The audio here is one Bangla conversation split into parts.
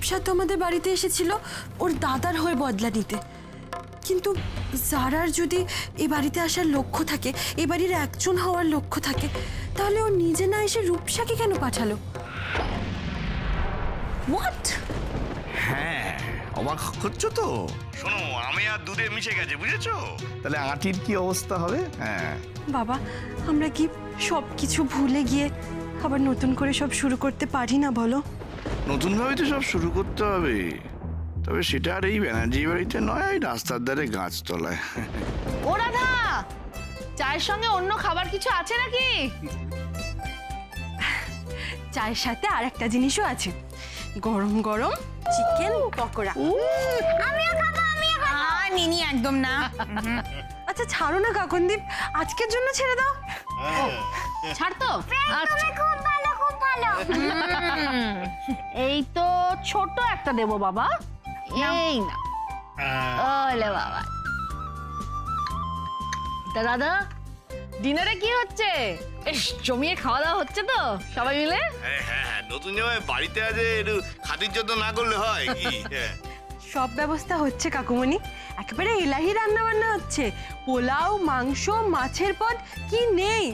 রূপসা তো আমাদের বাড়িতে এসেছিল ওর দাদার হয়ে বদলা নিতে, কিন্তু জারার যদি এ বাড়িতে আসার লক্ষ্য থাকে, এ বাড়ির একজন হওয়ার লক্ষ্য থাকে, তাহলে ও নিজে না এসে রূপসাকে কেন পাঠালো? হোয়াট? হ্যাঁ, অবাক হচ্ছ তো? শোনো, আমি আর দুধে মিশে গেছে, বুঝেছো? তাহলে আঁটির কি অবস্থা হবে? হ্যাঁ বাবা, আমরা কি সব কিছু ভুলে গিয়ে আবার নতুন করে সব শুরু করতে পারি না বলো? নতুন ভাবে তো সব শুরু করতে হবে, তবে সেটা আর এই ব্যানার্জি বাড়িতে নয়, এই রাস্তার ধারে গাছতলায়। ও রাধা, চায়ের সঙ্গে অন্য খাবার কিছু আছে নাকি? চায়ের সাথে আর একটা জিনিসও আছে, গরম গরম চিকেন পকোড়া। নিনি একদম না। আচ্ছা ছাড়ো না কাকনদীপ, আজকের জন্য ছেড়ে দাও। ছাড় তো। আচ্ছা। খুব ভালো খুব ভালো। এই তো ছোট একটা দেবো বাবা, এই না। ওলে বাবা। তা দাদা, ডিনারে কি হচ্ছে? বেশ জমিয়ে খাওয়া দাওয়া হচ্ছে তো সবাই মিলে? হ্যাঁ, নতুন জামাই বাড়িতে আছে, একটু খাতির যত্ন না করলে হয় কি? সব ব্যবস্থা হচ্ছে কাকুমণি, একেবারে এলাহি রান্না বান্না হচ্ছে, পোলাও, মাংস, মাছের পদ, কি নেই।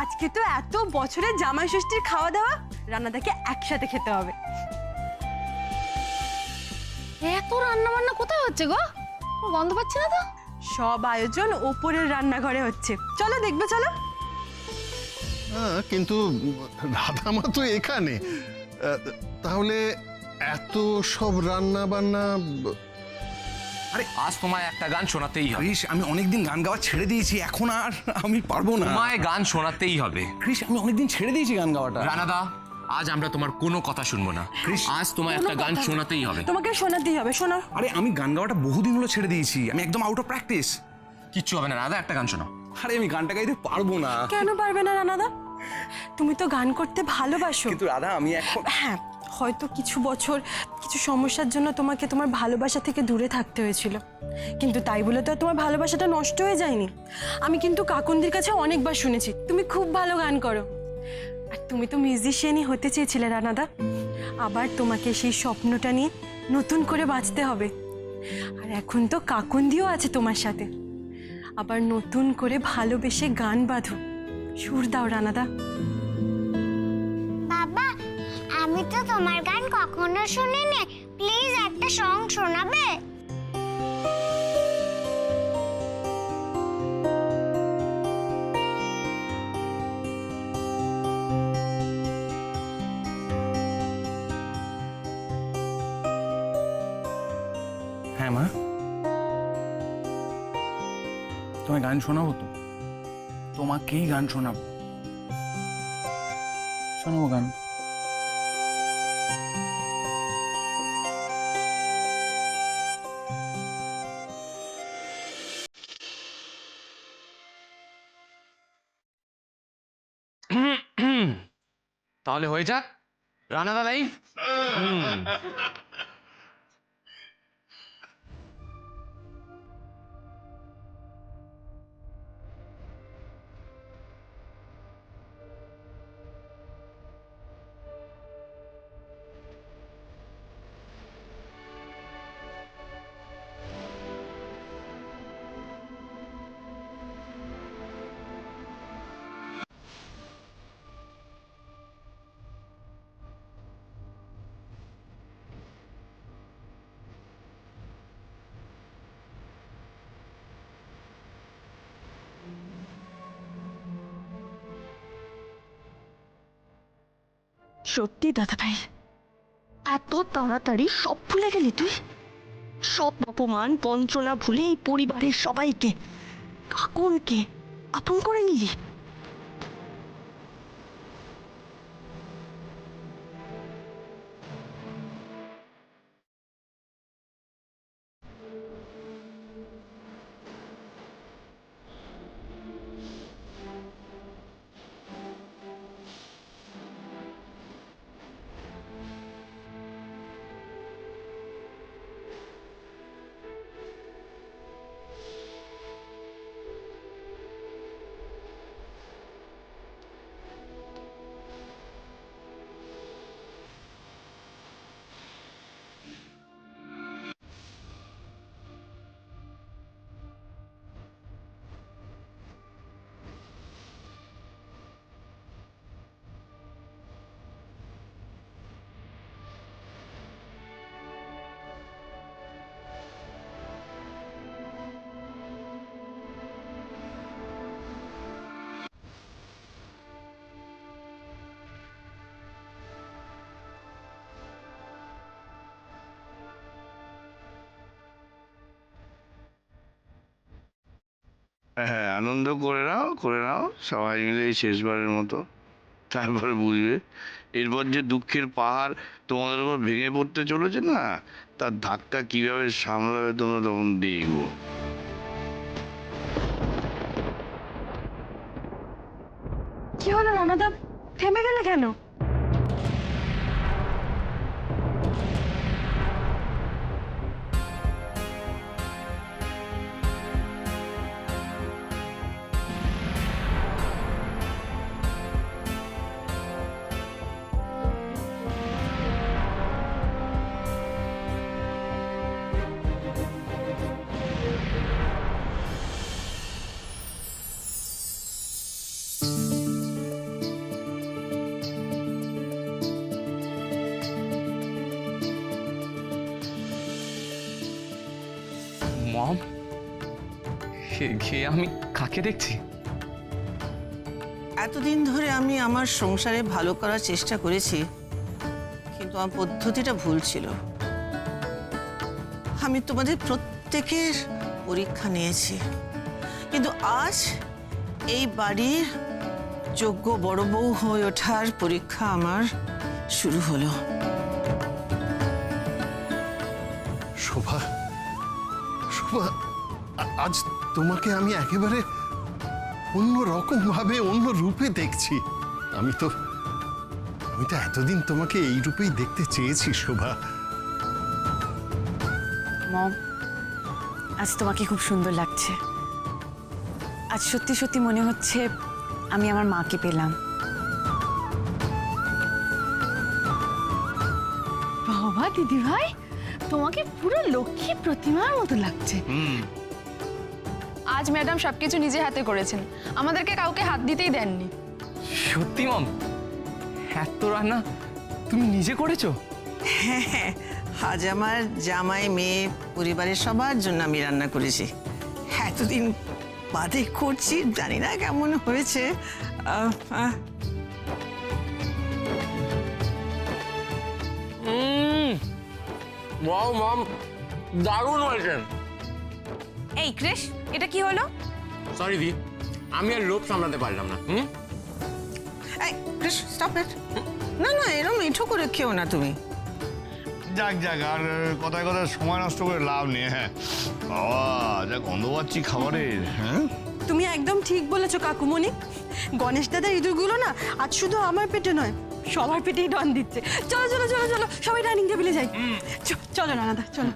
আজকে তো এত বছরের জামাই ষষ্ঠীর খাওয়া দাওয়া, রান্নাটাকে একসাথে খেতে হবে। এত রান্না বান্না কোথায় হচ্ছে গো? কোনো গন্ধ পাচ্ছি না তো। সব আয়োজন ওপরের রান্নাঘরে হচ্ছে, চলো দেখবে, চলো। হ্যাঁ, কিন্তু রাধামা তো এখানে, তাহলে এত সব রান্না বান্না? আরে আজ তোমায় একটা গান শোনাতেই হবে। ক্রিস, আমি অনেকদিন গান গাওয়া ছেড়ে দিয়েছি, এখন আর আমি পারবো না। তোমায় গান শোনাতেই হবে। ক্রিস, আমি অনেকদিন ছেড়ে দিয়েছি গান গাওয়াটা। রানাদা, আজ আমরা তোমার কোনো কথা শুনবো না। আজ তোমায় একটা গান শোনাতেই হবে। তোমাকে শোনাতেই হবে, শোনো। আরে আমি গান গাওয়াটা বহুদিন হলো ছেড়ে দিয়েছি, আমি একদম আউট অফ প্র্যাকটিস। কিচ্ছু হবে না রাধা, একটা গান শোনাও। আরে আমি গানটা গাইতে পারবো না। কেন পারবে না রানাদা? তুমি তো গান করতে ভালোবাসো। কিন্তু রাধা, আমি এখন হ্যাঁ, হয়তো কিছু বছর কিছু সমস্যার জন্য তোমাকে তোমার ভালোবাসা থেকে দূরে থাকতে হয়েছিল, কিন্তু তাই বলে তো আর তোমার ভালোবাসাটা নষ্ট হয়ে যায়নি। আমি কিন্তু কাকুন্দির কাছে অনেকবার শুনেছি তুমি খুব ভালো গান করো, আর তুমি তো মিউজিশিয়ানই হতে চেয়েছিলে রানাদা। আবার তোমাকে সেই স্বপ্নটা নিয়ে নতুন করে বাঁচতে হবে, আর এখন তো কাকুন্দিও আছে তোমার সাথে। আবার নতুন করে ভালোবেসে গান বাঁধো, সুর দাও রানাদা। বাবা, আমি তো তোমার গান কখনো শুনিনি, প্লিজ একটা সং শোনাবে? হ্যাঁ মা, তোমায় গান শোনাবো তো, তোমাকেই গান শোনাবো। শোনাবো গান। তাহলে হয়ে যাক রানাদা লাইভ। সত্যি দাদা ভাই, এত তাড়াতাড়ি সব ভুলে গেলি তুই? সব অপমান বঞ্চনা ভুলে এই পরিবারের সবাইকে, কাকুনকে আপন করে নিলি? হ্যাঁ, আনন্দ করে নাও সবাই মিলে এই শেষবারের মতো। তারপরে বুঝবে এরপর যে দুঃখের পাহাড় তোমাদের উপর ভেঙে পড়তে চলেছে না, তার ধাক্কা কিভাবে সামলাবে তোমরা তখন দেখবো। কি হলো রানাদা, থেমে গেলে কেন? মম, আমি কাকে দেখছি? এতদিন ধরে আমি আমার সংসারে ভালো করার চেষ্টা করেছি, কিন্তু আমার পদ্ধতিটা ভুল ছিল। আমি তোমাদের প্রত্যেকের পরীক্ষা নিয়েছি, কিন্তু আজ এই বাড়ির যোগ্য বড় বউ হয়ে ওঠার পরীক্ষা আমার শুরু হলো। শোভা, শোভা, আজ তোমাকে আমি একেবারে অন্য রকম ভাবে, অন্য রূপে দেখছি। আমি তো এতদিন তোমাকে এই রূপেই দেখতে চেয়েছি শোভা। মম, আজ তোমাকে খুব সুন্দর লাগছে। আজ সত্যি সত্যি মনে হচ্ছে আমি আমার মাকে পেলাম। বাবা দিদি ভাই, তোমাকে পুরো লক্ষ্মী প্রতিমার মতো লাগছে। আজ ম্যাডাম সবকিছু নিজে হাতে করেছেন, আমাদেরকে কাউকে হাত দিতেই দেননি। সত্যি মম, এত রান্না তুমি নিজে করেছো? হ্যাঁ, আজ আমার জামাই, মেয়ে, পরিবারের সবার জন্য আমি রান্না করেছি। এতদিন বাদে করছি, জানি না কেমন হয়েছে। ওয়াও মম, দারুণ হয়েছে। এই ক্রেশ, এটা কি হলো? সরি ভি, আমি আর লোভ সামলাতে পারলাম না। এই কৃষ, স্টপ ইট। না না, এরকম মিঠো করে খেও না তুমি। যাক আর কথায় কথায় সময় নষ্ট করে লাভ নেই। হ্যাঁ বাবা, যা গন্ধ পাচ্ছি খাবারের। হ্যাঁ, তুমি একদম ঠিক বলেছো কাকুমণি। গণেশ দাদার ইঁদুরগুলো না আজ শুধু আমার পেটে নয়, সবার পেটেই ডন দিচ্ছে। চলো চলো চলো চলো, সবাই ডাইনিং টেবিলে যাই। চলো রানাদা, চলো।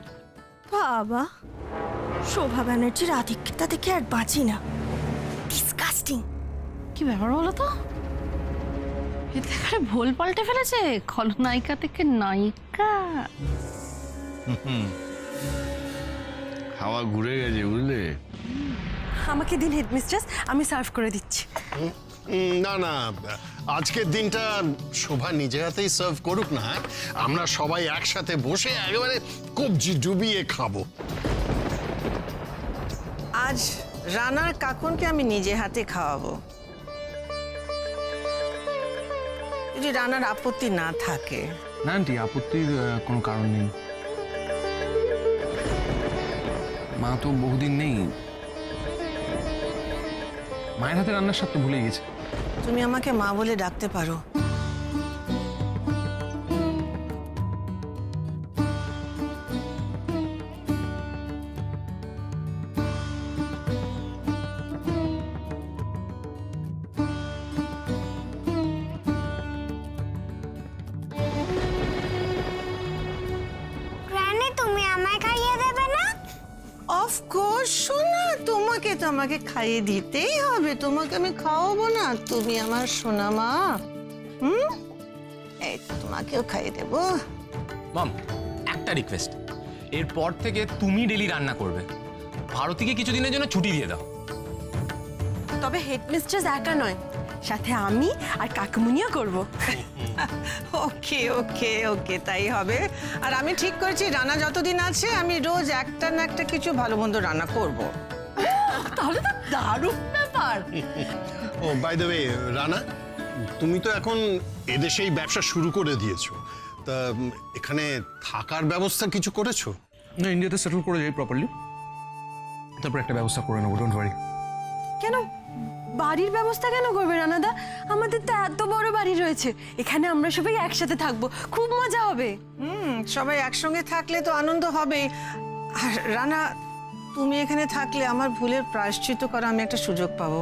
বাবা, শোভা ব্যানার্জির আধিক্যতা দেখে আর বাঁচি না। ডিসকাস্টিং। কি ব্যাপার বলো তো, এতে করে ভুল পাল্টে ফেলেছে, খলনায়িকা থেকে নায়িকা। হাওয়া ঘুরে গেছে বুঝলে। আমাকে দিন হেডমিস্ট্রেস, আমি সার্ভ করে দিচ্ছি। না না, আজকের দিনটা শোভা নিজে হাতেই সার্ভ করুক না। আমরা সবাই একসাথে বসে একেবারে কবজি ডুবিয়ে খাবো। আজ রানার কাকুনকে আমি নিজে হাতে খাওয়াবো, যদি রানার আপত্তি না থাকে। না আন্টি, আপত্তির কোনো কারণ নেই। মা তো বহুদিন নেই, মায়ের হাতে রান্নার স্বাদ তো ভুলে গেছে। তুমি আমাকে মা বলে ডাকতে পারো। গ্র্যানি, তুমি আমায় খাইয়ে দেবে না? অফকোর্স সোনা, তোমাকে তো আমাকে খাইয়ে দিতেই হবে। তোমাকে আমি খাওয়াবো না? তুমি আমার সোনা মা। এই তো তোমাকেও খাইয়ে দেবো। মম, একটা রিকোয়েস্ট, এরপর থেকে তুমি ডেলি রান্না করবে। ভারতীকে কিছুদিনের জন্য ছুটি দিয়ে দাও। তবে হেডমিস্ট্রেস একা নয়, সাথে আমি আর কাকুমণিও করব। ওকে ওকে ওকে, তাই হবে। আর আমি ঠিক করেছি, রান্না যতদিন আছে আমি রোজ একটা না একটা কিছু ভালো মন্দ রান্না করব। তাহলে তো দারুণ ব্যাপার। ও বাই দ্য ওয়ে, রানা, তুমি তো এখন এদেশেই ব্যবসা শুরু করে দিয়েছো, তা এখানে থাকার ব্যবস্থা কিছু করেছো? না, ইন্ডিয়াতে সেটেল করে যাই প্রপারলি, তারপর একটা ব্যবস্থা করে নেবো, ডোন্ট ওয়ারি। কেন বাড়ির ব্যবস্থা কেন করবে রানাদা? আমাদের তো এত বড় বাড়ি রয়েছে, এখানে আমরা সবাই একসাথে থাকবো, খুব মজা হবে। সবাই একসঙ্গে থাকলে তো আনন্দ হবে। আর রানা, তুমি এখানে থাকলে আমার ভুলের প্রায়শ্চিত্ত করা আমি একটা সুযোগ পাবো।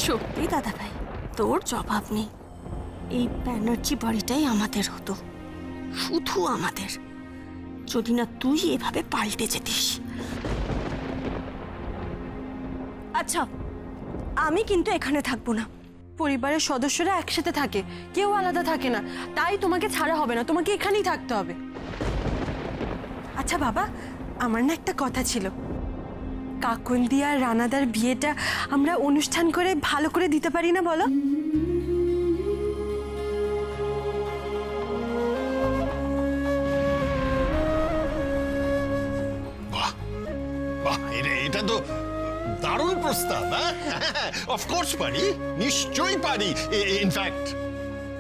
সত্যি দাদা ভাই, তোর জবাব নেই। এই ব্যানার্জি বাড়িটাই আমাদের হতো, শুধু আমাদের, যদি না তুই এভাবে পাল্টে যেতিস। আচ্ছা, আমি কিন্তু এখানে থাকবো না। পরিবারের সদস্যরা একসাথে থাকে, কেউ আলাদা থাকে না, তাই তোমাকে ছাড়া হবে না, তোমাকে এখানেই থাকতে হবে। আচ্ছা বাবা, আমার না একটা কথা ছিল, কাকন্দি আর রানাদার বিয়েটা আমরা অনুষ্ঠান করে ভালো করে দিতে পারি না বলো? বাহ বাহ, এটা তো দারুণ প্রস্তাব। অফকোর্স পারি, নিশ্চয়ই পারি। ইনফ্যাক্ট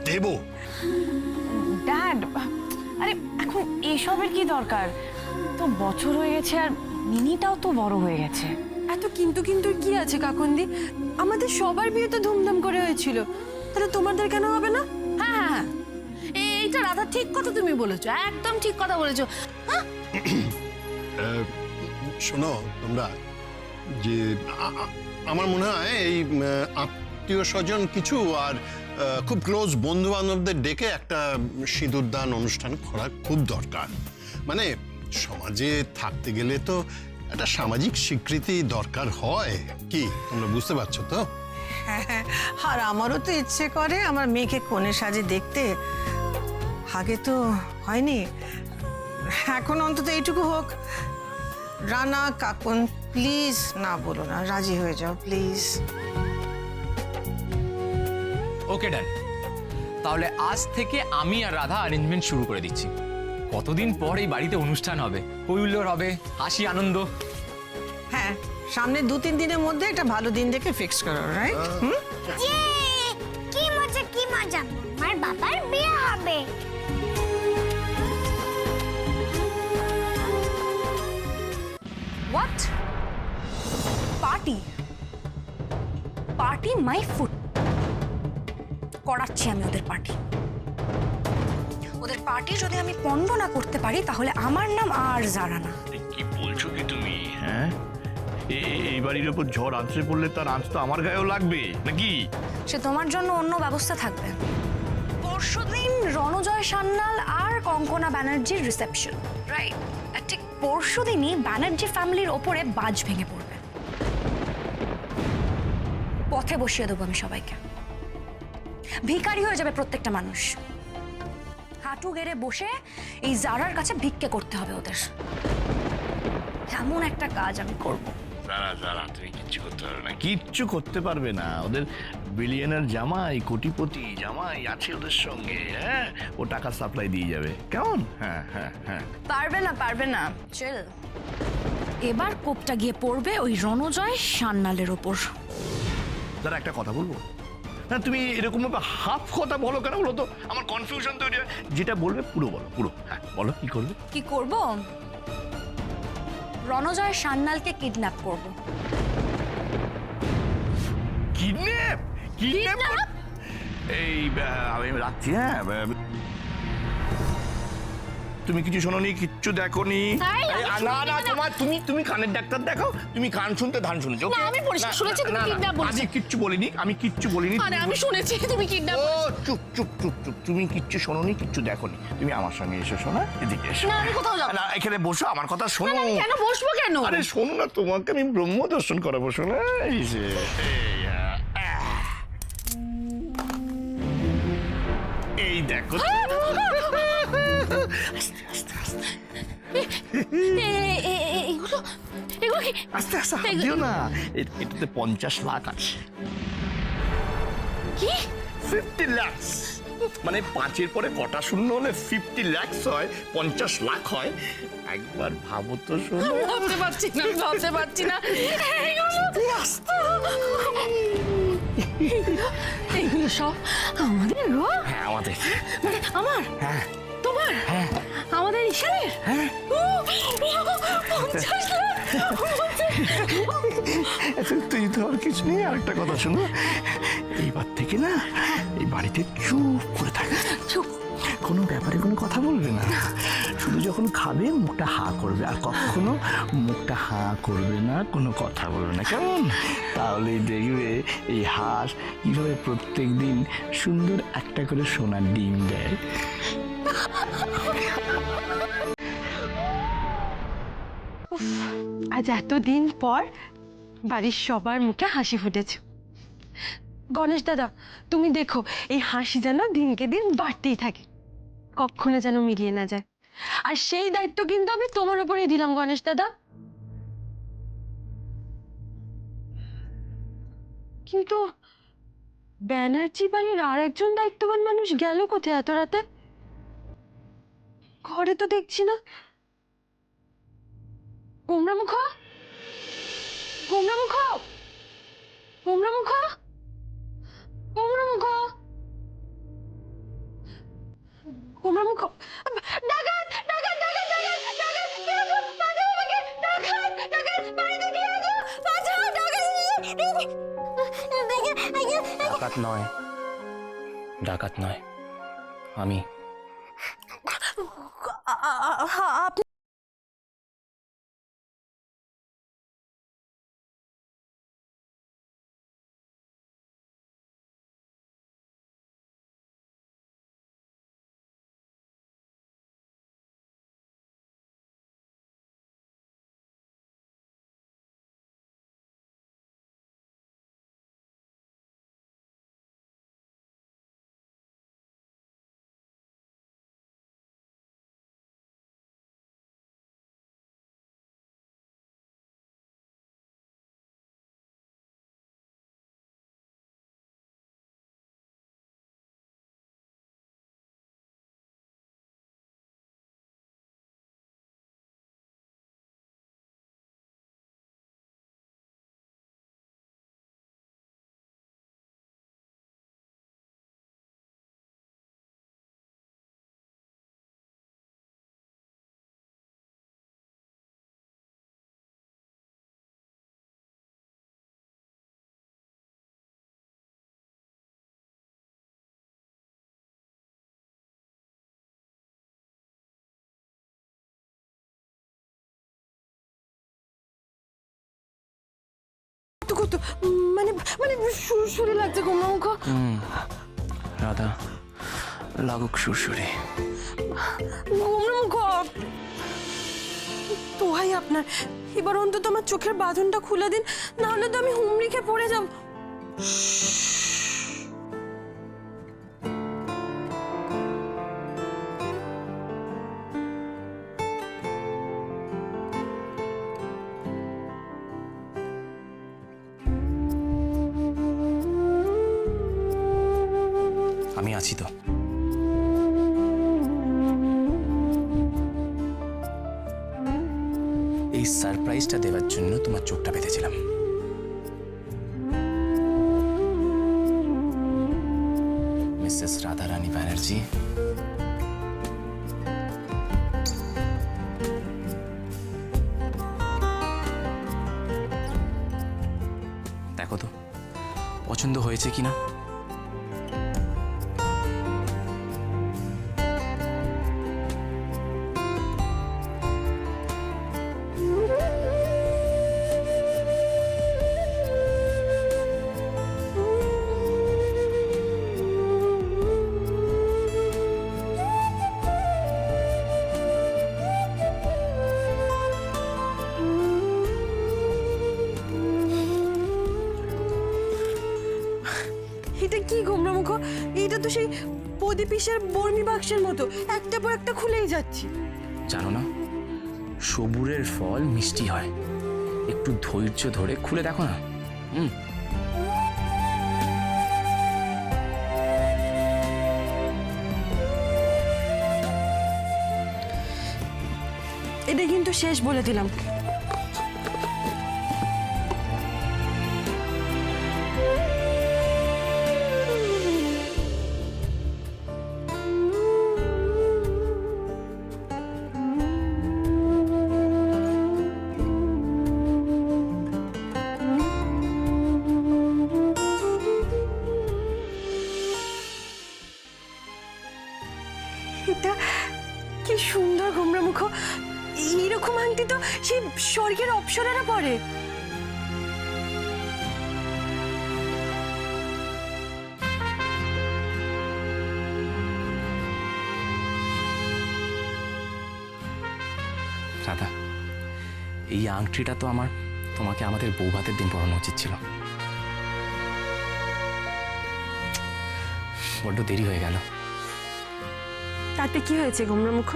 দেব। ড্যাড, আরে এখন এসবের কি দরকার? তো বছর হয়ে গেছে আর মিনিটাও তো বড় হয়ে গেছে। এত কিন্তু কিন্তু কি আছে কাকন্দি? আমাদের সবার বিয়ে তো ধুমধাম করে হয়েছিল, তাহলে তোমাদের কেন হবে না? হ্যাঁ হ্যাঁ হ্যাঁ, এইটা রাধা ঠিক কথা তুমি বলেছো, একদম ঠিক কথা বলেছো। শোনো তোমরা, যে আমার মনে হয় এই আত্মীয় স্বজন কিছু আর খুব ক্লোজ বন্ধু বান্ধবদের ডেকে একটা সিঁদুরদান অনুষ্ঠান করা খুব দরকার। মানে সমাজে থাকতে গেলে তো একটা সামাজিক স্বীকৃতি দরকার হয়। কি তোমরা বুঝতে পারছো তো? আর আমারও তো ইচ্ছে করে আমার মেয়েকে কোণে সাজে দেখতে। আগে তো হয়নি, এখন অন্তত এইটুকু হোক। রানা, কাকুন, প্লিজ না বলো না, রাজি হয়ে যাও প্লিজ। ওকে ডান, তাহলে আজ থেকে আমি আর রাধা অ্যারেঞ্জমেন্ট শুরু করে দিচ্ছি। কতদিন পর এই বাড়িতে অনুষ্ঠান হবে, হৈহুল্লোড় হবে, হাসি আনন্দ। হ্যাঁ, সামনে 2-3 দিনের মধ্যে একটা ভালো দিন দেখে ফিক্স করো, রাইট? কি মজা কি মজা, আমার বাবার বিয়ে হবে। What? Party? Party my food? করাচ্ছি আমি ওদের পার্টি। ওদের পার্টি যদি আমি পণ্ড না করতে পারি তাহলে আমার নাম আর জারা না। কি বলছো কি তুমি? হ্যাঁ, এই বাড়ির ওপর ঝড় আছড়ে পড়লে তার আঁচ তো আমার গায়েও লাগবে নাকি? সে তোমার জন্য অন্য ব্যবস্থা থাকবে। পরশুদিন রণজয় সান্যাল আর কঙ্কনা ব্যানার্জির রিসেপশন, রাইট? আর ঠিক পরশুদিনই ব্যানার্জি ফ্যামিলির ওপরে বাজ ভেঙে পড়বে। পথে বসিয়ে দেবো আমি সবাইকে, ভিখারি হয়ে যাবে প্রত্যেকটা মানুষ। হাঁটু গেড়ে বসে এই জারার কাছে ভিক্ষে করতে হবে ওদের। এমন একটা কাজ আমি করব। যারা তুমি কিচ্ছু করতে পারবে না, কিচ্ছু করতে পারবে না। ওদের বিলিয়নার জামাই, কোটিপতি জামাই আছে ওদের সঙ্গে। হ্যাঁ, ও টাকা সাপ্লাই দিয়ে যাবে। কেমন? হ্যাঁ হ্যাঁ হ্যাঁ। পারবে না, পারবে না, চল। এবার কোপটা গিয়ে পড়বে ওই রণজয় সান্যালের ওপর। দাদা একটা কথা বলবো না, তুমি এরকম ভাবে হাফ কথা বলো কেন বলো তো? আমার কনফিউশন তৈরি হয়। যেটা বলবে পুরো বলো, পুরো। হ্যাঁ বলো, কি করবে? কি করব? রণজয় সান্যালকে কিডন্যাপ করব। কিডন্যাপ? কিডন্যাপ? এই আমি রাখছি। হ্যাঁ, তুমি কিছু শোনোনি, কিচ্ছু দেখোনি? না না, তুমি কানের ডাক্তার দেখাও। তুমি কান শুনতে ধান শুনেছো। আমি পরিষ্কার শুনেছি তুমি কিডন্যাপ বলছো। আমি কিচ্ছু বলিনি, আমি কিচ্ছু বলিনি। আরে আমি শুনেছি তুমি কিডন্যাপ। ও চুপ চুপ চুপ চুপ, তুমি কিচ্ছু শোনোনি, কিচ্ছু দেখোনি। তুমি আমার সঙ্গে এসো, শোনা, এদিকে এসো। না, আমি কোথাও যাব না, এখানে বসো, আমার কথা শোনো। আমি কেন বসবো কেন? আরে শোনো না, তোমাকে আমি ব্রহ্ম দর্শন করাবো, শোনা। এই যে এই দেখো। আস্তে আস্তে আস্তে এগুলো কি? আস্তে আস্তে হাত দিও না। এটাতে 50 লাখ আছে। কি? 50 লাখ, মানে 5-এর পরে কটা শূন্য হলে 50 লাখ হয়, 50 লাখ হয়। একবার ভাবো তো, শোনো। ভাবতে পারছি না, ভাবতে পারছি না। এগুলো সব আমাদের গো? হ্যাঁ আমাদের। মানে আমার? হ্যাঁ তোমার? আমার আমাদের ঈশানের ও, 50 লাখ! তুই তো আর কিছু নেই। আর একটা কথা শোনো, এইবার থেকে না এই বাড়িতে চুপ করে থাকবে, চুপ। কোনো ব্যাপারে কোনো কথা বলবে না। শুধু যখন খাবে মুখটা হা করবে, আর কখনো মুখটা হা করবে না, কোনো কথা বলবে না, কেমন? তাহলেই দেখবে এই হাঁস কিভাবে প্রত্যেক দিন সুন্দর একটা করে সোনার ডিম দেয়। আজ এতদিন পর বাড়ির সবার মুখে হাসি ফুটেছে। গণেশ দাদা, তুমি দেখো এই হাসি যেন দিনকে দিন বাড়তেই থাকে, কখনো যেন মিলিয়ে না যায়। আর সেই দায়িত্ব কিন্তু আমি তোমার উপরেই দিলাম গণেশ দাদা। কিন্তু ব্যানার্জি বাড়ির আর একজন দায়িত্ববান মানুষ গেল কোথায় এত রাতে? ঘরে তো দেখছি না। গোমরামুখ, গোমরামুখ, গোমরামুখ, গোমরামুখ, গোমরামুখ! ডাকাত, ডাকাত, ডাকাত, ডাকাত, ডাকাত! কে আছো? বাঁচাও আমাকে! ডাকাত, ডাকাত! বাড়িতে কে আছো? বাঁচাও, ডাকাত! ডাকাত নয়, ডাকাত নয়, আমি। কত মানে মানে সুরসুরি লাগছে গোমরামুখ। রাধা, লাগুক সুরসুরি। গোমরামুখ, দোহাই আপনার, এবার অন্তত আমার চোখের বাঁধনটা খুলে দিন, না হলে তো আমি হুমড়ি খেয়ে পড়ে যাব। আমি আছি তো। এই সারপ্রাইজটা দেওয়ার জন্য তোমার চোখটা বেঁধেছিলাম। মিসেস রাধারানী ব্যানার্জি, দেখো তো পছন্দ হয়েছে কিনা। এটা কি গোমরামুখ? এটা তো সেই প্রদীপিসের বর্মি বাক্সের মতো, একটা পর একটা খুলেই যাচ্ছি। জানো না, সবুরের ফল মিষ্টি হয়, একটু ধৈর্য ধরে খুলে দেখো না। এটা কিন্তু শেষ বলে দিলাম। এটা কি সুন্দর গোমরা মুখ, এইরকম আংটি তো সেই স্বর্গের অপ্সরারা পরে। রাধা, এই আংটিটা তো তোমাকে আমাদের বৌভাতের দিন পরানো উচিত ছিল। বড্ড দেরি হয়ে গেল। তাতে কি হয়েছে গোমরা মুখ?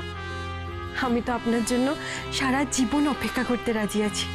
আমি তো আপনার জন্য সারা জীবন অপেক্ষা করতে রাজি আছি।